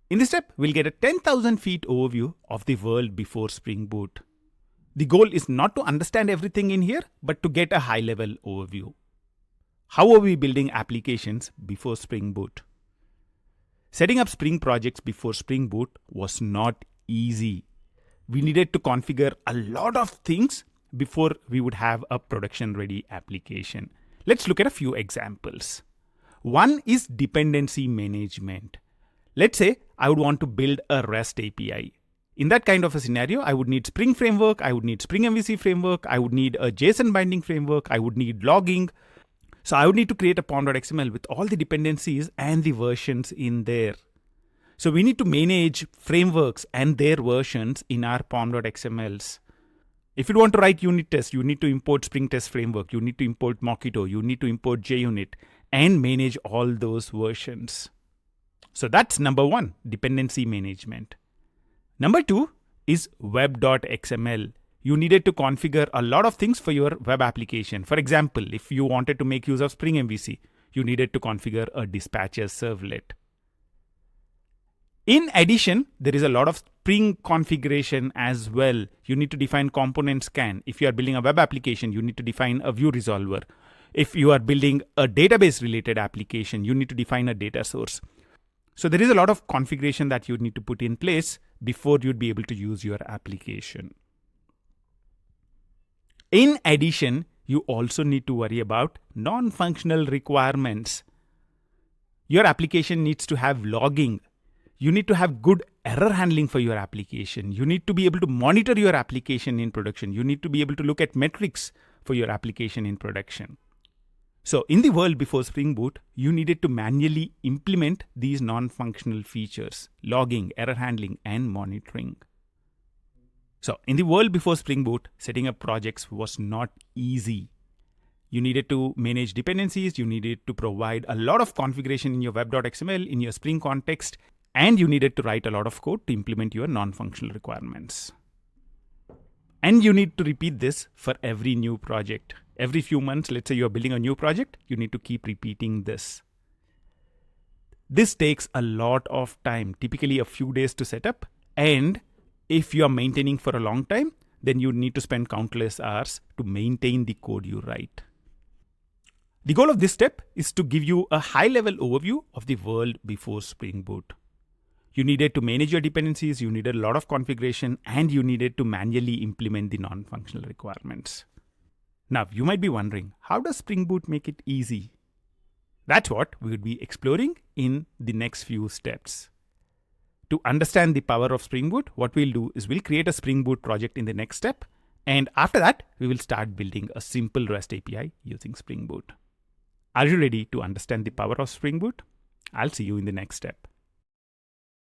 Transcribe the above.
In this step, we'll get a 10,000 feet overview of the world before Spring Boot. The goal is not to understand everything in here, but to get a high-level overview. How are we building applications before Spring Boot? Setting up Spring projects before Spring Boot was not easy. We needed to configure a lot of things before we would have a production-ready application. Let's look at a few examples. One is dependency management. Let's say I would want to build a REST API. In that kind of a scenario, I would need Spring Framework, I would need Spring MVC Framework, I would need a JSON binding framework, I would need logging. So I would need to create a pom.xml with all the dependencies and the versions in there. So we need to manage frameworks and their versions in our pom.xmls. If you want to write unit tests, you need to import Spring Test Framework, you need to import Mockito, you need to import JUnit and manage all those versions. So that's number one, dependency management. Number two is web.xml. You needed to configure a lot of things for your web application. For example, if you wanted to make use of Spring MVC, you needed to configure a dispatcher servlet. In addition, there is a lot of Spring configuration as well. You need to define component scan. If you are building a web application, you need to define a view resolver. If you are building a database related application, you need to define a data source. So there is a lot of configuration that you need to put in place before you'd be able to use your application. In addition, you also need to worry about non-functional requirements. Your application needs to have logging. You need to have good error handling for your application. You need to be able to monitor your application in production. You need to be able to look at metrics for your application in production. So in the world before Spring Boot, you needed to manually implement these non-functional features, logging, error handling, and monitoring. So in the world before Spring Boot, setting up projects was not easy. You needed to manage dependencies, you needed to provide a lot of configuration in your web.xml, in your Spring context, and you needed to write a lot of code to implement your non-functional requirements. And you need to repeat this for every new project. Every few months, let's say you're building a new project, you need to keep repeating this. This takes a lot of time, typically a few days to set up. And if you're maintaining for a long time, then you need to spend countless hours to maintain the code you write. The goal of this step is to give you a high-level overview of the world before Spring Boot. You needed to manage your dependencies, you needed a lot of configuration, and you needed to manually implement the non-functional requirements. Now, you might be wondering, how does Spring Boot make it easy? That's what we would be exploring in the next few steps. To understand the power of Spring Boot, what we'll do is we'll create a Spring Boot project in the next step. And after that, we will start building a simple REST API using Spring Boot. Are you ready to understand the power of Spring Boot? I'll see you in the next step.